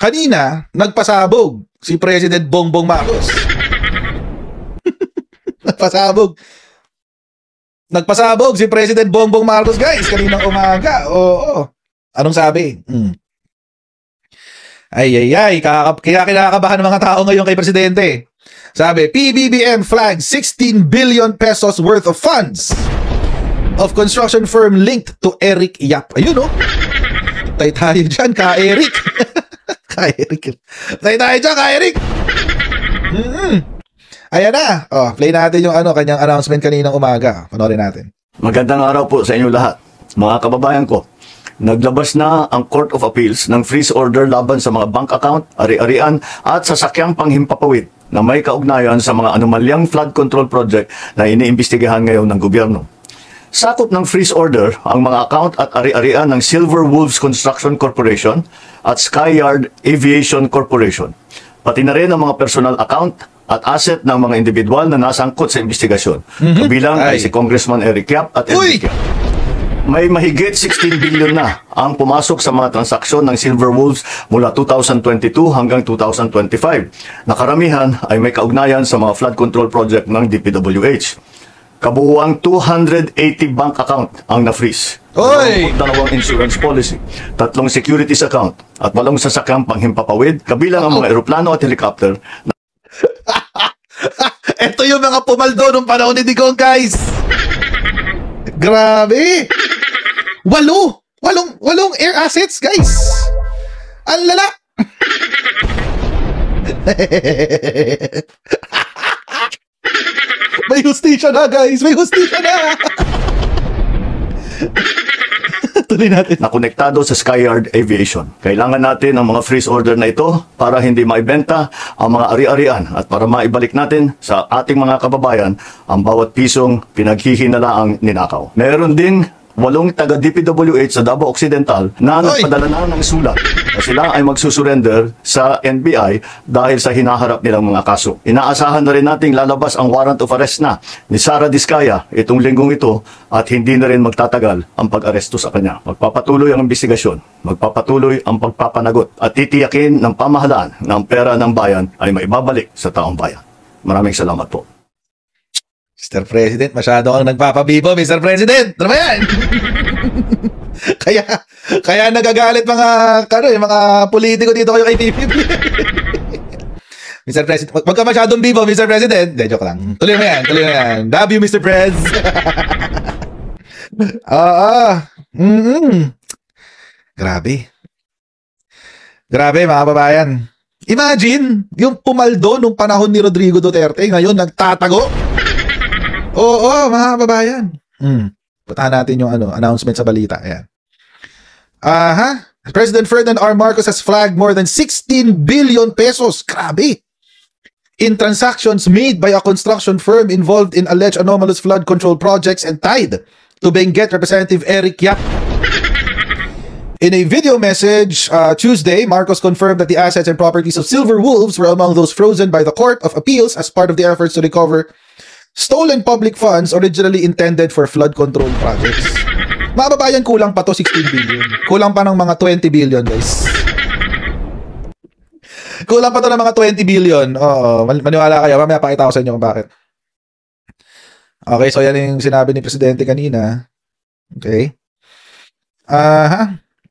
kanina, nagpasabog si President Bongbong Marcos. Nagpasabog si President Bongbong Marcos, guys, kaninang umaga. Oo. Anong sabi? Ay. Kaya kinakabahan ng mga tao ngayon kay Presidente. Sabi, PBBM flags 16 billion pesos worth of funds of construction firm linked to Eric Yap. Ayun, Tay tayo dyan, ka-Eric. Tay tayo dyan, ka-Eric. Ayan na. Play natin yung kanyang announcement kaninang umaga. Panoorin natin. Magandang araw po sa inyo lahat. Mga kababayan ko, naglabas na ang Court of Appeals ng freeze order laban sa mga bank account, ari-arian at sasakyang panghimpapawid na may kaugnayan sa mga anomalyang flood control project na iniimbestigahan ngayon ng gobyerno. Sakop ng freeze order ang mga account at ari-arian ng Silver Wolves Construction Corporation at Skyyard Aviation Corporation, pati na rin ang mga personal account at asset ng mga individual na nasangkot sa investigasyon. Kabilang ay si Congressman Eric Yap at Enrique. May mahigit 16 billion na ang pumasok sa mga transaksyon ng Silver Wolves mula 2022 hanggang 2025. Nakaramihan ay may kaugnayan sa mga flood control project ng DPWH. Kabuuang 280 bank account ang na-freeze. 2 insurance policy, 3 securities account, at 8 sasakyang panghimpapawid, kabilang ang mga eroplano at helicopter. Ito yung mga pumaldo nung panahon ni Digong, guys. Grabe. 8 air assets, guys. Ang lala. May hustisya na, guys. May hustisya na. Tuloy natin. Na konektado sa Skyyard Aviation. Kailangan natin ang mga freeze order na ito para hindi maibenta ang mga ari-arian at para maibalik natin sa ating mga kababayan ang bawat pisong pinaghihinalaang ninakaw. Meron din 8 taga-DPWH sa Davao Occidental na nagpadala na ng sulat na sila ay magsusurrender sa NBI dahil sa hinaharap nilang mga kaso. Inaasahan na rin nating lalabas ang warrant of arrest na ni Sara Diskaya itong linggong ito at hindi na rin magtatagal ang pag-aresto sa kanya. Magpapatuloy ang investigasyon, magpapatuloy ang pagpapanagot at titiyakin ng pamahalaan na ang pera ng bayan ay maibabalik sa taong bayan. Maraming salamat po. Mr. President, masyado kang nagpapabibo, Mr. President. Ano ba yan? kaya nagagalit mga politiko dito kayo kay TVP. Mr. President, wag ka masyadong bibo, Mr. President. De, joke lang. Tuloy mo yan. Love you, Mr. Prez. Grabe, mga babayan. Imagine, yung pumaldo nung panahon ni Rodrigo Duterte, ngayon nagtatago. Oo, mga babayan. Puntahan natin yung announcement sa balita. Ayan. President Ferdinand R. Marcos has flagged more than 16 billion pesos. Grabe. In transactions made by a construction firm involved in alleged anomalous flood control projects and tied to Benguet Representative Eric Yap. In a video message Tuesday, Marcos confirmed that the assets and properties of Silver Wolves were among those frozen by the Court of Appeals as part of the efforts to recover stolen public funds originally intended for flood control projects. Mga babayan, kulang pa to 16 billion. Kulang pa ng mga 20 billion, guys. Kulang pa to ng mga 20 billion. Oo, maniwala kayo. Mamaya pakita ko sa inyo kung bakit. Okay, so yan yung sinabi ni Presidente kanina. Okay.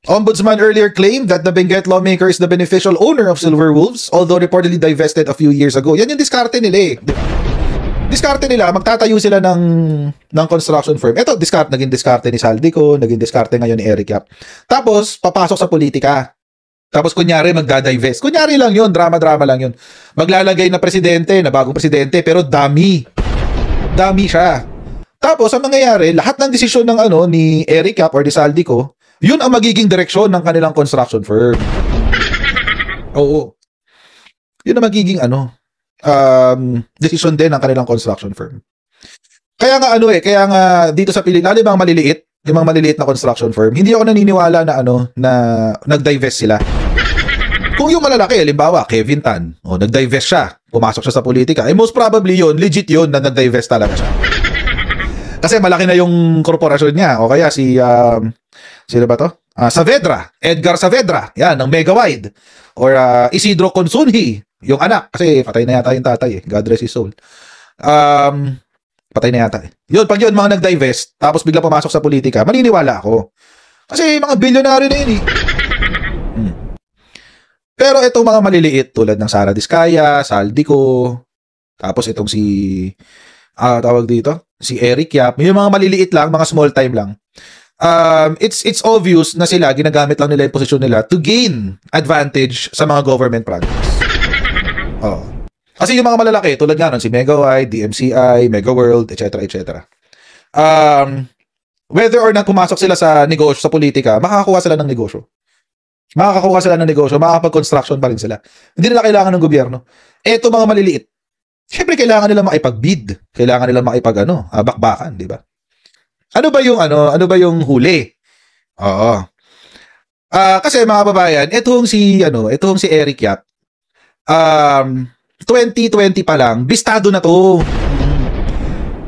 Ombudsman earlier claimed that the Benguet lawmaker is the beneficial owner of Silver Wolves, although reportedly divested a few years ago. Yan yung diskarte nila eh. Diskarte nila, magtatayo sila ng construction firm. Ito, naging diskarte ni Saldico, naging diskarte ngayon ni Eric Yap. Tapos, papasok sa politika. Tapos, kunyari, magdadivest. Kunyari lang yun, drama-drama lang yun. Maglalagay na presidente, na bagong presidente, pero dummy. Dummy siya. Tapos, ang mangyayari, lahat ng desisyon ng ni Eric Yap or ni Saldico, yun ang magiging direksyon ng kanilang construction firm. Oo. Yun ang magiging decision din ng kanilang construction firm. Kaya nga dito sa Pilipinas, lalo yung mga maliliit na construction firm, hindi ako naniniwala na na nag-divest sila. Kung yung malalaki, halimbawa, Kevin Tan, nag-divest siya, pumasok siya sa politika, most probably yun, legit yun na nag-divest talaga siya. Kasi malaki na yung korporasyon niya, o kaya sino ba to? Saavedra, Edgar Saavedra, yan, ng Mega Wide. Or Isidro Consunji, yung anak, kasi patay na yata yung tatay eh. God rest his soul. Patay na yata eh. Yun, pag yun, mga nag-divest, tapos bigla pumasok sa politika, maniniwala ako. Kasi mga bilyonaryo na yun eh. Pero itong mga maliliit, tulad ng Sara Diskaya, Saldico, tapos itong tawag dito, si Eric Yap, yung mga maliliit lang, mga small time lang. It's obvious na sila, ginagamit lang nila yung posisyon nila to gain advantage sa mga government projects. Kasi yung mga malalaki, tulad nga nun, si Megawide, DMCI, Megaworld, etc. etc. Whether or not pumasok sila sa negosyo, sa politika, makakakuha sila ng negosyo. Makakapag-construction pa rin sila. Hindi nila kailangan ng gobyerno. Eto mga maliliit, syempre kailangan nila makipag-bid. Kailangan nila bakbakan, di ba? Ano ba yung huli? Oo. Kasi mga babayan, itong si Eric Yap, 2020 pa lang, bistado na to.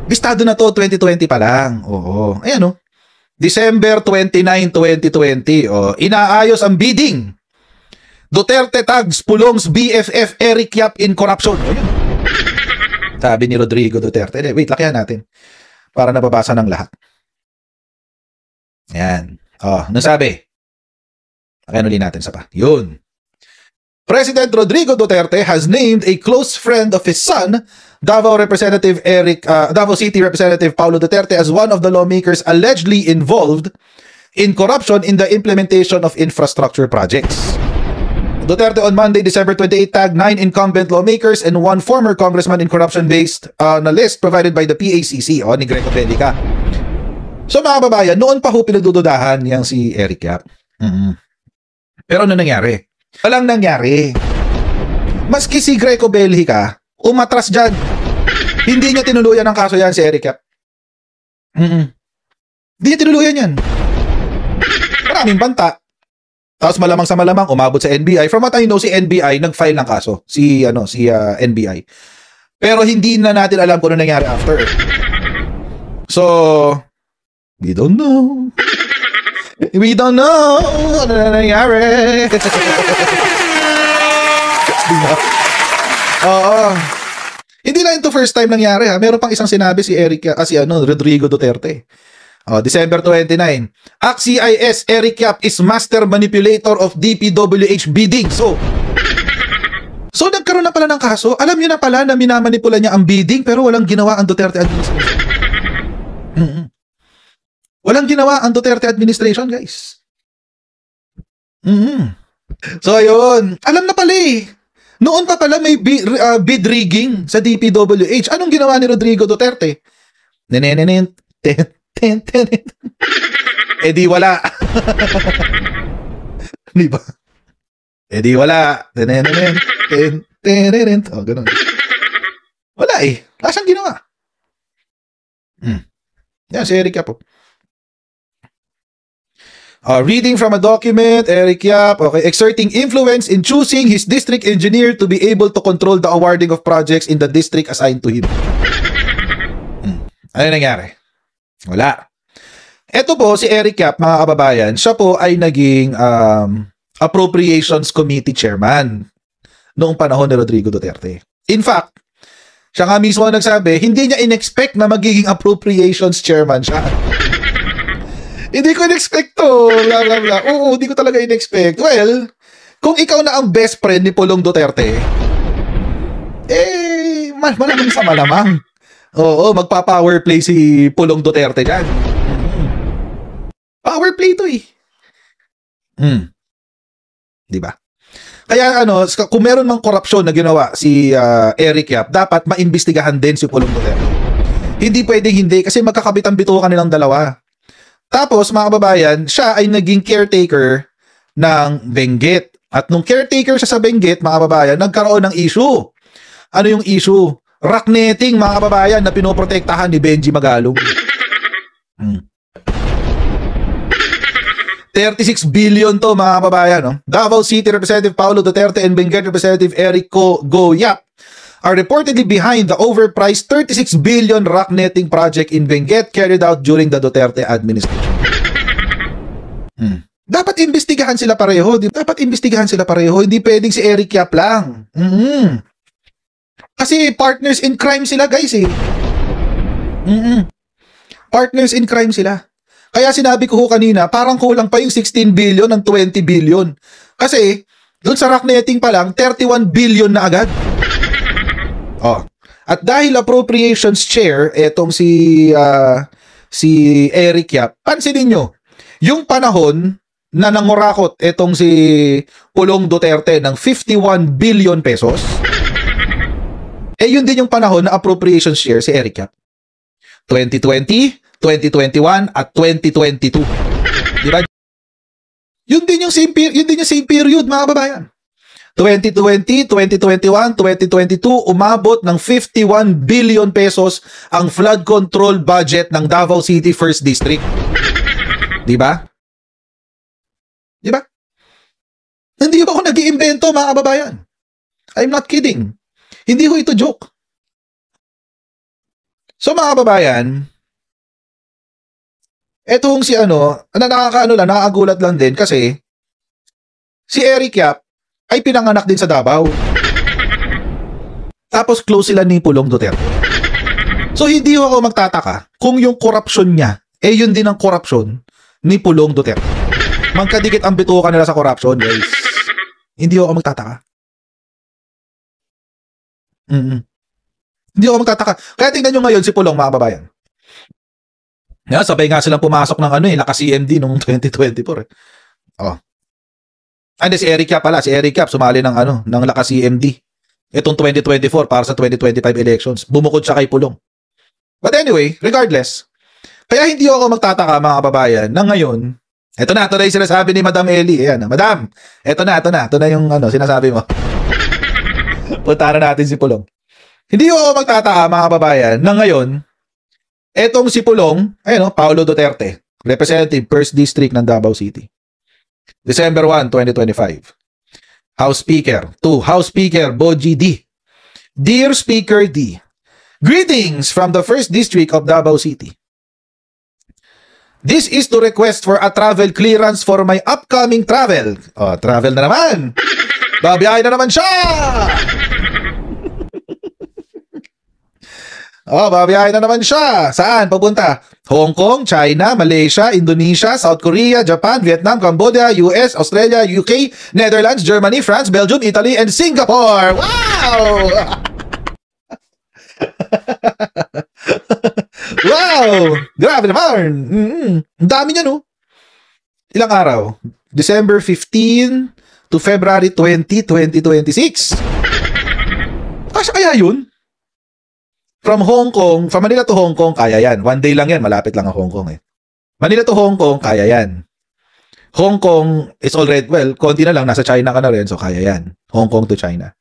Bistado na to, 2020 pa lang. Oo. Ayan December 29, 2020. Inaayos ang bidding. Duterte tags Pulong's BFF Eric Yap in corruption. Ayun. Sabi ni Rodrigo Duterte. Wait, lakihan natin. Para nababasa ng lahat. Ayan. Nasabi. Lakihan ulit natin sa pa. Yun. President Rodrigo Duterte has named a close friend of his son, Davao City Representative Paulo Duterte, as one of the lawmakers allegedly involved in corruption in the implementation of infrastructure projects. Duterte on Monday, December 28, tagged 9 incumbent lawmakers and 1 former congressman in corruption-based na list provided by the PACC ni Greco Bellica. So mga babayan, noon pa pinagdududahan yang si Eric Yap. Pero ano nangyari? Walang nangyari. Maski si Greco Bellica, umatras dyan. Hindi niya tinuluyan ng kaso yan si Eric Yap. Hindi niya tinuluyan yan. Maraming banta. Tapos malamang sa malamang, umabot sa NBI. From what I know, si NBI nag-file ng kaso. Si NBI. Pero hindi na natin alam kung ano nangyari after. So, we don't know. We don't know ano na nangyari. Hindi na ito first time nangyari ha. Meron pang isang sinabi si Rodrigo Duterte. December 29. ACT-CIS Eric Yap is master manipulator of DPWH bidding. So nagkaroon na pala ng kaso. Alam niyo na pala na minamanipula niya ang bidding pero walang ginawa ang Duterte administration. Walang ginawa ang Duterte administration, guys. So, ayun. Alam na pala eh. Noon pa pala may bid rigging sa DPWH. Anong ginawa ni Rodrigo Duterte? Di wala. Di ba? Di wala. Ganun. Wala eh. Wala siyang ginawa. Yan, si Eric Yap po. Reading from a document, Eric Yap, exerting influence in choosing his district engineer to be able to control the awarding of projects in the district assigned to him. Ano nangyari? Wala. Ito po, si Eric Yap, mga kababayan, siya po ay naging Appropriations Committee Chairman noong panahon ni Rodrigo Duterte. In fact, siya nga mismo nagsabi, hindi niya in-expect na magiging Appropriations Chairman siya. Hindi ko in-expect to. Blah, blah, blah. Oo, hindi ko talaga in-expect. Well, kung ikaw na ang best friend ni Pulong Duterte, malamang sa malamang. Oo, magpa-power play si Pulong Duterte dyan. Power play to eh. Diba? Kaya kung meron mang korupsyon na ginawa si Eric Yap, dapat maimbestigahan din si Pulong Duterte. Hindi pwedeng hindi kasi magkakabit ang bituka nilang dalawa. Tapos, mga kababayan, siya ay naging caretaker ng Benguet. At nung caretaker siya sa Benguet, mga kababayan, nagkaroon ng issue. Ano yung issue? Rocknetting, mga kababayan, na pinoprotektahan ni Benji Magalong. 36 billion to, mga kababayan. No? Davao City Representative Paulo Duterte and Benguet Representative Eric Go Yap are reportedly behind the overpriced 36 billion rock netting project in Benguet carried out during the Duterte administration. Dapat imbestigahan sila pareho. Dapat imbestigahan sila pareho. Hindi pwedeng si Eric Yap lang. Kasi partners in crime sila, guys eh. Partners in crime sila. Kaya sinabi ko kanina, parang kulang pa yung 16 billion ng 20 billion. Kasi, doon sa rack netting pa lang, 31 billion na agad. Oh. At dahil appropriations chair, etong si Eric Yap, pansinin nyo, yung panahon na nangurakot etong si Pulong Duterte ng 51 billion pesos, yun din yung panahon na appropriations share si Eric Yap. 2020, 2021, at 2022. Di ba? Yun din yung same period, mga kababayan. 2020, 2021, 2022, umabot ng 51 billion pesos ang flood control budget ng Davao City 1st District. Di ba? Di ba? Hindi ako nag-iimbento, mga kababayan. I'm not kidding. Hindi ko ito joke. So, mga kababayan, etong si nakakagulat lang din kasi si Eric Yap ay pinanganak din sa Davao. Tapos close sila ni Pulong Duterte. So, hindi ako magtataka kung yung corruption niya, yun din ang corruption ni Pulong Duterte. Magkadikit ang bituka nila sa corruption, guys. Hindi ako magtataka. Hindi ako magtataka. Kaya tingnan nyo ngayon si Pulong, mga kababayan. Yan, sabay nga silang pumasok ng Lakas CMD noong 2024. Oh. Hindi, si Eric Yap pala. Si Eric Yap sumali ng Lakas CMD. Itong 2024 para sa 2025 elections. Bumukod siya kay Pulong. But anyway, regardless, kaya hindi ako magtataka, mga kababayan, na ngayon, ito na yung sinasabi ni Madam Ellie. Ayan, Madam, ito na yung sinasabi mo. Punta na natin si Pulong. Hindi ako magtataka, mga kababayan, na ngayon, etong si Pulong, Paulo Duterte, Representative 1st District ng Davao City. December 1, 2025. House Speaker. 2. House Speaker Boji D. Dear Speaker D, greetings from the 1st District of Davao City. This is to request for a travel clearance for my upcoming travel. Oh, travel na naman. Babiyahin na naman siya. Babiyahin na naman siya. Saan? Papunta? Hong Kong, China, Malaysia, Indonesia, South Korea, Japan, Vietnam, Cambodia, US, Australia, UK, Netherlands, Germany, France, Belgium, Italy, and Singapore. Wow! Wow! Grabe naman! Ang dami niya, no? Ilang araw? December 15 to February 20, 2026. Kasya kaya yun? From Manila to Hong Kong, kaya yan. One day lang yan, malapit lang ang Hong Kong eh. Manila to Hong Kong, kaya yan. Hong Kong is already, konti na lang, nasa China ka na rin, so kaya yan. Hong Kong to China.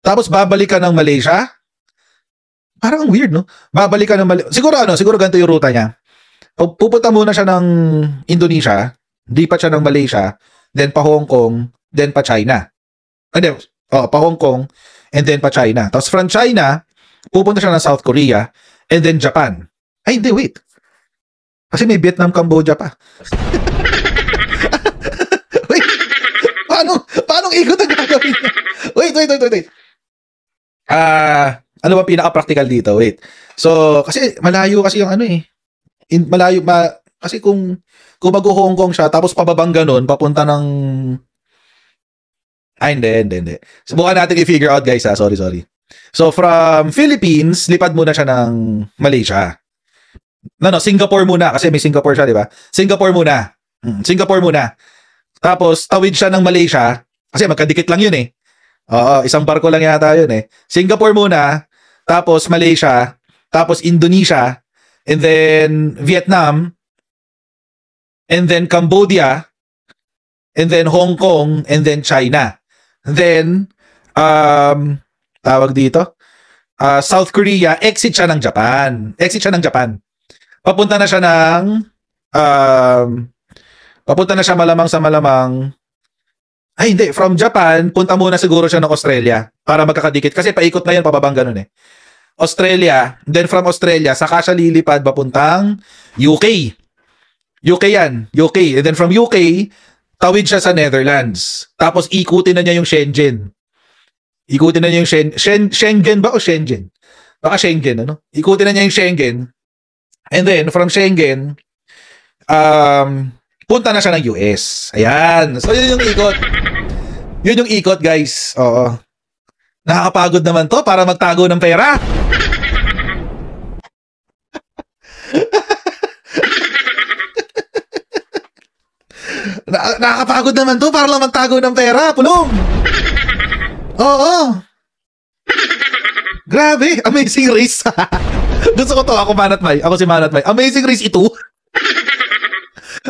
Tapos babalik ka ng Malaysia. Parang weird, no? Babalik ka ng Malaysia. Siguro ganito yung ruta niya. Pupunta muna siya ng Indonesia, di pa siya ng Malaysia, then pa Hong Kong, then pa China. Pa Hong Kong, and then pa China. Tapos from China, pupunta siya ng South Korea, and then Japan. Ay, hindi, wait. Kasi may Vietnam, Cambodia pa. Wait. Paano ikot ang gagawin niya? Wait. Ano ba pinaka-practical dito? Wait. So, kasi malayo kasi yung kasi kung mag-Hong Kong siya, tapos pababang ganun, papunta ng... Ay, hindi. Subukan natin i-figure out, guys, ha? Sorry. So, from Philippines, lipad muna siya ng Malaysia. Singapore muna, kasi may Singapore siya, di ba? Singapore muna. Tapos, tawid siya ng Malaysia, kasi magkadikit lang yun eh. Oo, isang barko lang yata yun eh. Singapore muna, tapos Malaysia, tapos Indonesia, and then Vietnam, and then Cambodia, and then Hong Kong, and then China. Then, tawag dito, South Korea, exit siya ng Japan. Papunta na siya malamang ay hindi, from Japan, punta muna siguro siya ng Australia para magkakadikit. Kasi paikot na yan, pababang ganun eh. Australia, then from Australia, saka siya lilipad papuntang UK. UK yan. UK. And then from UK, tawid siya sa Netherlands. Tapos ikutin na niya yung Schengen. Ikutin na niya yung Schengen ba o Schengen? Baka Schengen, ano? Ikutin na niya yung Schengen. And then, from Schengen, punta na siya ng US. Ayan. So, yun yung ikot. Yun yung ikot, guys. Oo. Nakakapagod naman to para magtago ng pera. Nakakapagod naman to para lang magtago ng pera. Pulong. Oo. Grabe. Amazing Race. Gusto ko to. Ako si Manat May. Amazing Race ito.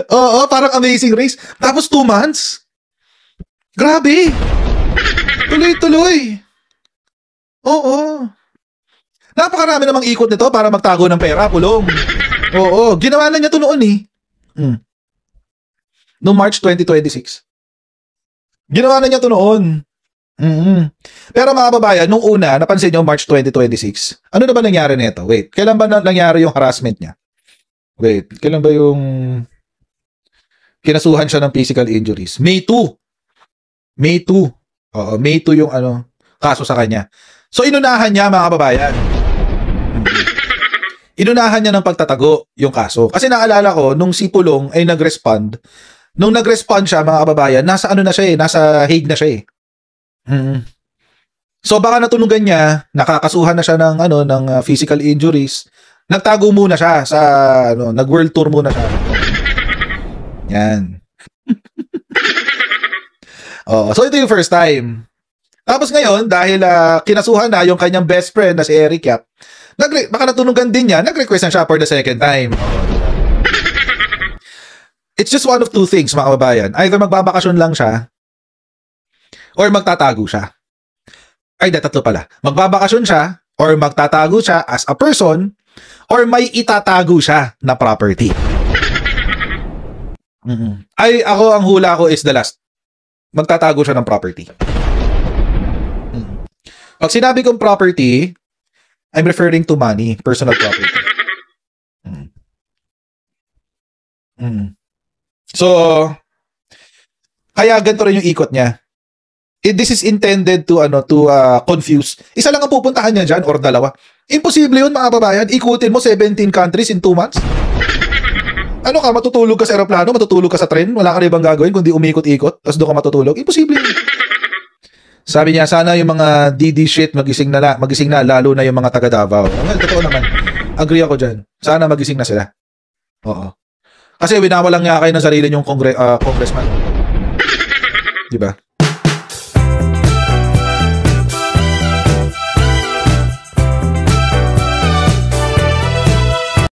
Oo, parang Amazing Race. Tapos 2 months. Grabe. Tuloy-tuloy. Oo. Napakarami namang ikot nito para magtago ng pera, Pulong. Oo, ginawa na niya to noon eh. Noong March 2026. Ginawa na niya to noon. Pero mga babayan, nung una, napansin niyo March 2026. Ano na ba nangyari nito? Wait, kailan ba nangyari yung harassment niya? Wait, kailan ba yung kinasuhan siya ng physical injuries? May 2. May 2. Oo, May 2 yung kaso sa kanya. So inunahan niya mga kababayan. Inunahan niya ng pagtatago yung kaso. Kasi naalala ko, nung si Pulong ay nag-respond, nung nag-respond siya mga kababayan, nasa na siya eh, nasa Hague na siya eh. So baka natunugan niya, nakakasuhan na siya ng physical injuries. Nagtago muna siya sa nag-world tour muna siya. Yan. So ito yung first time. Tapos ngayon, dahil kinasuhan na yung kanyang best friend na si Eric Yap, baka natunugan din niya, nag-request na siya for the second time. It's just one of two things, mga kababayan. Either magbabakasyon lang siya, or magtatago siya. Ay, tatlo pala. Magbabakasyon siya, or magtatago siya as a person, or may itatago siya na property. Ay, ang hula ko is the last. Magtatago siya ng property. Pag sinabi kong property, I'm referring to money, personal property. So, kaya ganito rin yung ikot niya. This is intended to confuse. Isa lang ang pupuntahan niya dyan or dalawa. Imposible yun mga babayan. Ikutin mo 17 countries in 2 months. Ano ka, matutulog ka sa aeroplano, matutulog ka sa tren, wala ka na ibang gagawin kundi umikot-ikot, tapos doon ka matutulog. Imposible yun. Sabi niya, sana yung mga DD shit magising na, lalo na yung mga taga Davao. Totoo naman. Agree ako dyan. Sana magising na sila. Oo. Kasi winawalang nga kayo ng sarili niyong congressman. Diba?